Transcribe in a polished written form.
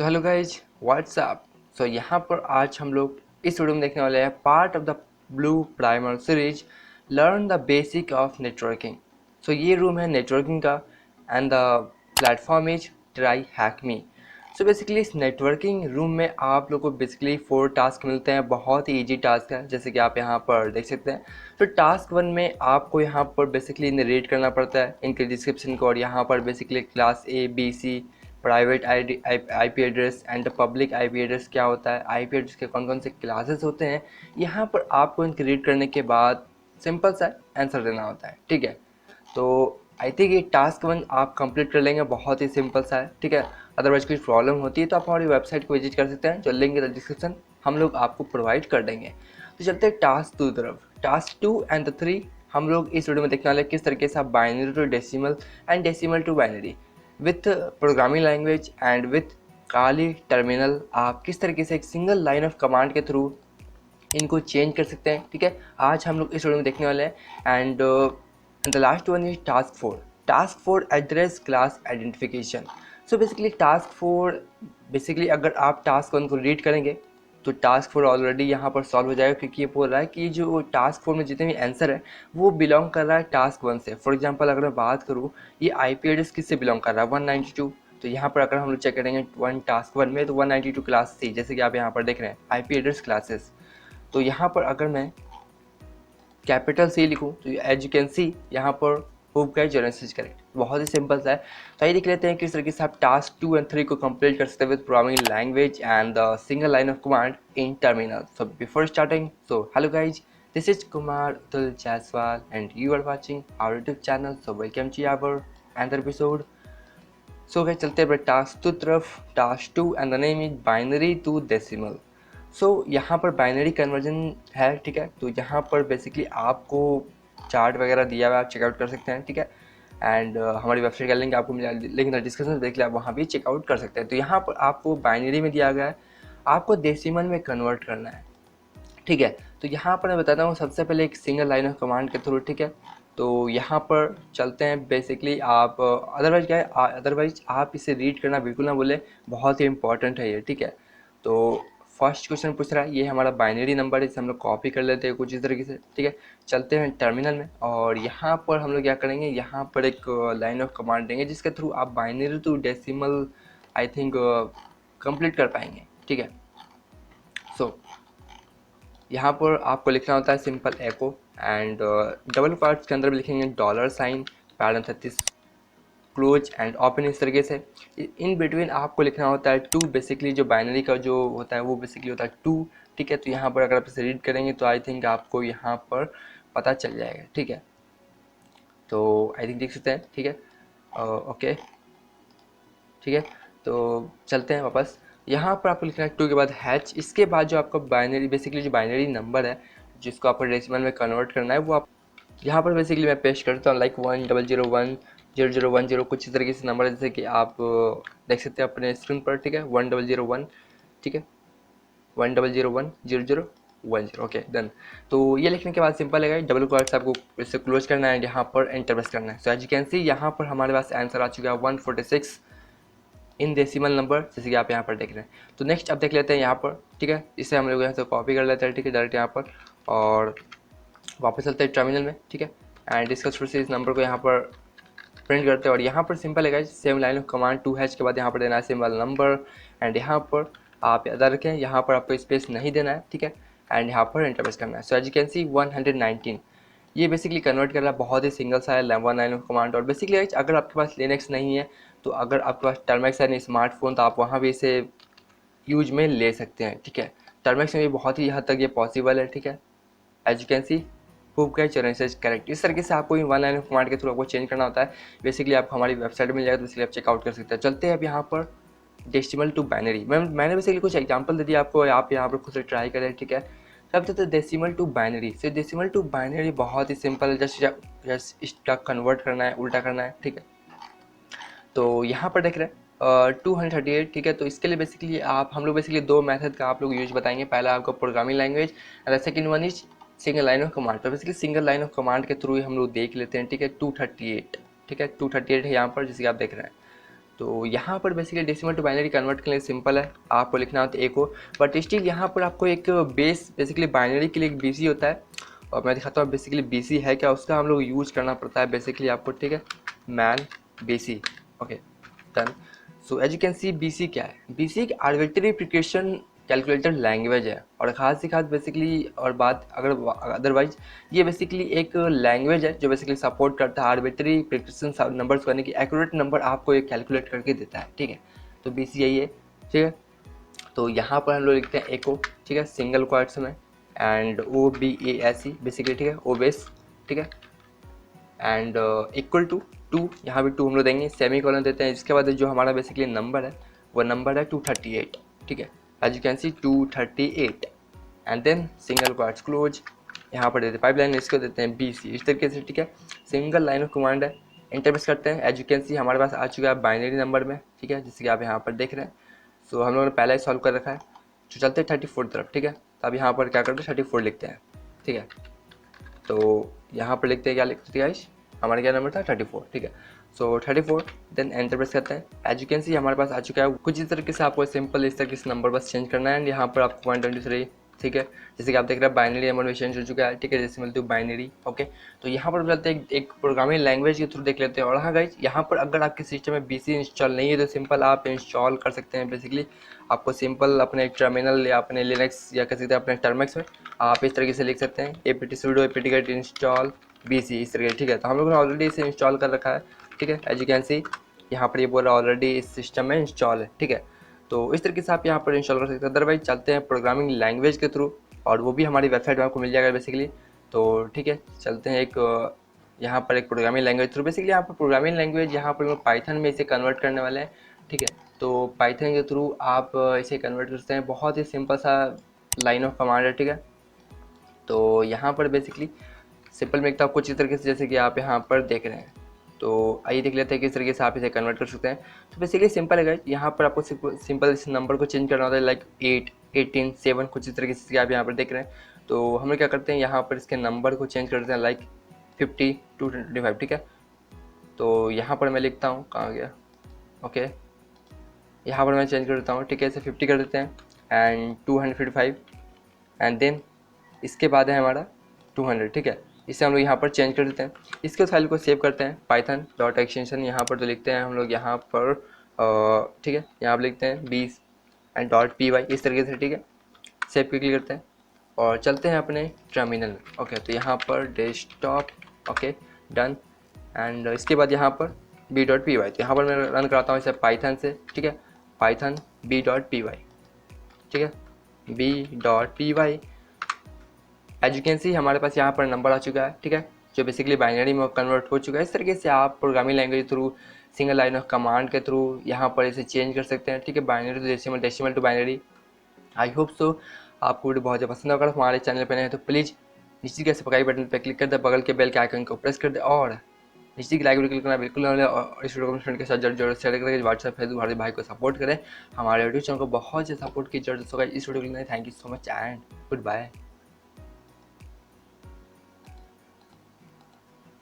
सो hello guys what's up. So यहाँ पर आज हम लोग इस वीडियो में देखने वाले हैं part of the blue primer series learn the basic of networking. So ये रूम है नेटवर्किंग का and the platform is Try Hack Me. So basically इस नेटवर्किंग रूम में आप लोग को बेसिकली 4 टास्क मिलते हैं। बहुत ही ईजी टास्क है जैसे कि आप यहाँ पर देख सकते हैं। तो टास्क 1 में आपको यहाँ पर बेसिकली इन्हें रीड करना पड़ता है इनके डिस्क्रिप्शन को, और यहाँ पर basically class A B C private IP address and public IP address क्या होता है, आईपी एड्रेस के कौन कौन से क्लासेस होते हैं, यहाँ पर आपको इनके रीड करने के बाद सिंपल सा आंसर देना होता है। ठीक है, तो आई थिंक ये टास्क 1 आप कंप्लीट कर लेंगे, बहुत ही सिंपल सा है। ठीक है, अदरवाइज कोई प्रॉब्लम होती है तो आप हमारी वेबसाइट को विजिट कर सकते हैं, जो लिंक इन डिस्क्रिप्शन हम लोग आपको प्रोवाइड कर देंगे। तो चलते हैं टास्क 2 तरफ। टास्क 2 एंड 3 हम लोग इस वीडियो में देखने वाले किस तरीके से आप binary to decimal and decimal to binary with programming language and with Kali terminal आप किस तरीके से एक सिंगल लाइन ऑफ कमांड के थ्रू इनको चेंज कर सकते हैं। ठीक है, आज हम लोग इस वीडियो में देखने वाले हैं। And the last one is task 4। Task 4 address class identification. So basically task 4 basically अगर आप टास्क 1 को रीड करेंगे तो टास्क 4 ऑलरेडी यहाँ पर सॉल्व हो जाएगा, क्योंकि ये बोल रहा है कि जो टास्क 4 में जितने भी आंसर है वो बिलोंग कर रहा है टास्क 1 से। फॉर एग्जांपल अगर मैं बात करूँ ये आईपी एड्रेस किससे बिलोंग कर रहा है, 192। तो यहाँ पर अगर हम लोग चेक करेंगे टास्क 1 में तो 192 क्लास सी, जैसे कि आप यहाँ पर देख रहे हैं आईपी एड्रेस क्लासेस। तो यहाँ पर अगर मैं कैपिटल सी लिखूँ तो एज यू कैन सी यहाँ पर होप गाइड जर्नलिस्ट करेक्ट, बहुत ही सिंपल सा है। तो आइए देख लेते हैं किस तरीके से आप टास्क 2 एंड 3 को कंप्लीट कर सकते हैं with programming language and the single line of command in terminal. So before starting, so hello guys, this is Kumar Atul Jaiswal and you are watching our YouTube channel. So welcome to our another episode. So guys चलते हैं task 2 तरफ। Task 2 and the name is binary to decimal. So यहाँ पर binary conversion है। ठीक है, तो यहाँ पर बेसिकली आपको चार्ट वगैरह दिया हुआ है, आप चेकआउट कर सकते हैं। ठीक है, एंड हमारी वेबसाइट का लिंक आपको मिला, लिंक डिस्क्रिप्शन में देख लिया, आप वहाँ भी चेकआउट कर सकते हैं। तो यहाँ पर आपको बाइनरी में दिया गया है, आपको डेसिमल में कन्वर्ट करना है। ठीक है, तो यहाँ पर मैं बताता हूँ सबसे पहले एक सिंगल लाइन ऑफ कमांड के थ्रू। ठीक है, तो यहाँ पर चलते हैं। बेसिकली आप अदरवाइज क्या है, अदरवाइज आप इसे रीड करना बिल्कुल ना बोले, बहुत ही इंपॉर्टेंट है ये। ठीक है, तो फर्स्ट क्वेश्चन पूछ रहा है, ये हमारा बाइनरी नंबर है, इसे हम लोग कॉपी कर लेते हैं कुछ इस तरीके से। ठीक है, चलते हैं टर्मिनल में और यहाँ पर हम लोग क्या करेंगे, यहाँ पर एक लाइन ऑफ कमांड देंगे जिसके थ्रू आप binary to decimal I think complete कर पाएंगे। ठीक है, सो यहाँ पर आपको लिखना होता है simple echo and double quotes के अंदर भी लिखेंगे dollar sign parenthesis close and open, इस तरीके से। इन बिटवीन आपको लिखना होता है टू। बेसिकली जो बाइनरी का जो होता है वो बेसिकली होता है टू। ठीक है, तो यहाँ पर अगर आप इसे रीड करेंगे तो आई थिंक आपको यहाँ पर पता चल जाएगा। ठीक है, तो आई थिंक देख सकते हैं। ठीक है, ओके ठीक है, तो चलते हैं वापस। यहाँ पर आपको लिखना है टू के बाद हैच, इसके बाद जो आपका बाइनरी बेसिकली जो बाइनरी नंबर है जिसको आपको डेसिमल में कन्वर्ट करना है वो आप यहाँ पर बेसिकली मैं पेश करता हूँ, लाइक 10010010 कुछ इस तरीके से नंबर है, जैसे कि आप देख सकते हैं अपने स्क्रीन पर। ठीक है, 1001। ठीक है, 10010010। Okay done. तो ये लिखने के बाद सिंपल है, डबल क्वार्ट्स आपको इससे क्लोज करना है, यहाँ पर एंटर प्रेस करना है। So as you can see यहाँ पर हमारे पास आंसर आ चुका है 146 इन डेसिमल नंबर, जैसे कि आप यहाँ पर देख रहे हैं। तो नेक्स्ट अब देख लेते हैं यहाँ पर। ठीक है, इसे हम लोग यहाँ से कॉपी कर लेते हैं। ठीक है, डायरेक्ट यहाँ पर और वापस चलते हैं टर्मिनल में। ठीक है, एंड इसका थ्रू से इस नंबर को यहाँ पर प्रिंट करते हैं और यहाँ पर सिंपल है same line of command to hash के बाद यहाँ पर देना है सिंबल नंबर एंड यहाँ पर आप याद रखें यहाँ पर आपको स्पेस नहीं देना है। ठीक है, एंड यहाँ पर एंटर प्रेस करना है। So as you can see 119 ये बेसिकली कन्वर्ट कर रहा है, बहुत ही सिंगल सा है वन लाइन ऑफ कमांड। और बेसिकली अगर आपके पास लिनक्स नहीं है तो अगर आपके पास टर्मेक्स है नहीं स्मार्टफोन तो आप वहाँ भी इसे यूज में ले सकते हैं। ठीक है, टर्मेक्स में भी बहुत ही हद तक ये पॉसिबल है। ठीक है, as you can see prove का चैलेंज करेक्ट, इस तरीके से आपको वन लाइन ऑफ कमांड के थ्रू आपको चेंज करना होता है। बेसिकली आप हमारी वेबसाइट में मिल जाएगा तो इसलिए आप चेकआउट कर सकते हैं। चलते हैं अब यहाँ पर डेसिमल टू बाइनरी। मैंने बेसिकली कुछ एग्जांपल दे दिया आपको, आप यहाँ पर खुद से ट्राई करें। ठीक है, तब तक डेसिमल टू बाइनरी से डेसिमल टू बाइनरी बहुत ही सिंपल है, जस्ट इसका कन्वर्ट करना है, उल्टा करना है। ठीक है, तो यहाँ पर देख रहे हैं 238। ठीक है, तो इसके लिए बेसिकली हम लोग बेसिकली दो मेथड का आप लोग यूज बताएंगे। पहला आपका programming language and second one is single line of command. तो basically single line of command के थ्रू ही हम लोग देख लेते हैं। ठीक है, 238। ठीक है, 238 है यहाँ पर जैसे कि आप देख रहे हैं। तो यहाँ पर basically decimal to binary convert के लिए सिंपल है, आपको लिखना होता है एको, बट स्टिल यहाँ पर आपको एक बेस बेसिकली बाइनरी के लिए एक बीसी होता है, और मैं दिखाता हूँ बेसिकली बीसी है क्या, उसका हम लोग यूज करना पड़ता है बेसिकली आपको, ठीक है, man BC. Okay done. So as you can see BC क्या है, बीसी एक आर्बिट्री प्रिकशन कैलकुलेटर लैंग्वेज है, और ख़ास से खास बेसिकली और बात अगर अदरवाइज ये बेसिकली एक लैंग्वेज है जो बेसिकली सपोर्ट करता है आर्बिट्री प्रिकशन नंबर्स को, यानी कि एक्यूरेट नंबर आपको एक कैलकुलेट करके देता है, ठीक है। तो बीसी यही है, ठीक है। तो यहाँ पर हम लोग लिखते हैं एको, ठीक है, सिंगल क्वार्ट्स में, एंड OBASE बेसिकली, ठीक है, ओबेस, ठीक है, एंड इक्वल टू 2, यहाँ भी 2 हम लोग देंगे, सेमी कॉलन देते हैं। इसके बाद जो हमारा बेसिकली नंबर है वो नंबर है 238, ठीक है, as you can see 238, and then single quotes close, यहाँ पर देते हैं पाइपलाइन, इसको देते हैं BC, इस तरीके से, ठीक है। सिंगल लाइन ऑफ कमांड है, इंटर प्रेस करते हैं, एज यू कैन सी हमारे पास आ चुका है बाइनरी नंबर में, ठीक है, जैसे कि आप यहाँ पर देख रहे हैं। सो हम लोगों ने पहले ही सॉल्व कर रखा है, तो चलते हैं 34 तरफ, ठीक है। तो अब यहाँ पर क्या करते हैं 34 लिखते हैं, ठीक है। तो यहाँ पर लिखते हैं, क्या लिखते हैं गाइस, हमारा क्या नंबर था 34, ठीक है। सो 34, देन एंटर प्रेस करते हैं, एज यू कैन सी हमारे पास आ चुका है। कुछ इस तरीके से आपको सिंपल इस तरीके से नंबर बस चेंज करना है, एंड यहाँ पर आपको 123, ठीक है, जैसे कि आप देख रहे हैं बाइनरी नंबर में चेंज हो चुका है, ठीक है, डेसिमल टू बाइनरी। ओके, तो यहाँ पर चलते हैं एक प्रोग्रामिंग लैंग्वेज के थ्रू देख लेते हैं। और हाँ गाइस, यहाँ पर अगर आपके सिस्टम में BC इंस्टॉल नहीं है तो सिंपल आप इंस्टॉल कर सकते हैं। बेसिकली आपको सिंपल अपने टर्मिनल या अपने लिनक्स या कह सकते हैं अपने टर्मिक्स में आप इस तरीके से लिख सकते हैं, apt sudo apt-get install BC, इस तरीके, ठीक है। तो हम लोगों ने ऑलरेडी इसे इंस्टॉल कर रखा है, ठीक है, एज यू कैन सी यहाँ पर ये बोला ऑलरेडी इस सिस्टम में इंस्टॉल है, ठीक है। तो इस तरीके से आप यहाँ पर इंस्टॉल कर सकते हैं। अदरवाइज चलते हैं प्रोग्रामिंग लैंग्वेज के थ्रू, और वो भी हमारी वेबसाइट में आपको मिल जाएगा बेसिकली। तो ठीक है, चलते हैं एक यहाँ पर एक प्रोग्रामिंग लैंग्वेज थ्रू। बेसिकली यहाँ पर प्रोग्रामिंग लैंग्वेज यहाँ पर हम पाइथन में इसे कन्वर्ट करने वाले हैं, ठीक है। तो पाइथन के थ्रू आप इसे कन्वर्ट करते हैं, बहुत ही सिंपल सा लाइन ऑफ कमांड है, ठीक है। तो यहाँ पर बेसिकली सिंपल में एक तो कुछ इस तरीके से जैसे कि आप यहाँ पर देख रहे हैं। तो आइए देख लेते हैं किस तरीके से आप इसे कन्वर्ट कर सकते हैं। तो बेसिकली सिंपल है गाइस, यहाँ पर आपको सिंपल इस नंबर को चेंज करना होता है, लाइक 8, 18, 7, कुछ इस तरीके से आप यहाँ पर देख रहे हैं। तो हम लोग क्या करते हैं, यहाँ पर इसके नंबर को चेंज करते हैं, लाइक 50 to 25, ठीक है। तो यहाँ पर मैं लिखता हूँ, कहाँ गया, ओके, यहाँ पर मैं चेंज कर देता हूँ, ठीक है, इसे 50 कर देते हैं, एंड 255, एंड देन इसके बाद है हमारा 200, ठीक है। इसे हम लोग यहाँ पर चेंज कर देते हैं। इसके फाइल को सेव करते हैं, पाइथन डॉट एक्सटेंशन यहाँ पर तो लिखते हैं हम लोग यहाँ पर, ठीक है, यहाँ पर लिखते हैं 20 एंड .py इस तरीके से, ठीक है। सेव पे क्लिक करते हैं और चलते हैं अपने टर्मिनल में। ओके, तो यहाँ पर डेस्कटॉप, ओके डन, एंड इसके बाद यहाँ पर b.py, तो यहाँ पर मैं रन कराता हूँ इसे पाइथन से, ठीक है, पाइथन b.py, ठीक है, b.py। एज यू कैन सी हमारे पास यहाँ पर नंबर आ चुका है, ठीक है, जो बेसिकली बाइनरी में कन्वर्ट हो चुका है। इस तरीके से आप programming language through single line of command के थ्रू यहाँ पर इसे चेंज कर सकते हैं, ठीक है, binary to decimal, decimal to binary. I hope so आपको वीडियो बहुत ज़्यादा पसंद होगा। हमारे चैनल पर नहीं है तो प्लीज़ नीचे के सब्सक्राइब बटन पर क्लिक कर दे, बगल के बेल के आइकन को प्रेस कर दे, और नीचे की लाइक वीडियो क्लिक करना बिल्कुल ना भूलें, और इस वीडियो को फ्रेंड के साथ जरूर शेयर करके व्हाट्सएप फेसबुक हमारे भाई को सपोर्ट करें। हमारे यूट्यूब चैनल को बहुत ज़्यादा सपोर्ट की जरूरत होगा। इस वीडियो के लिए thank you so much and good bye.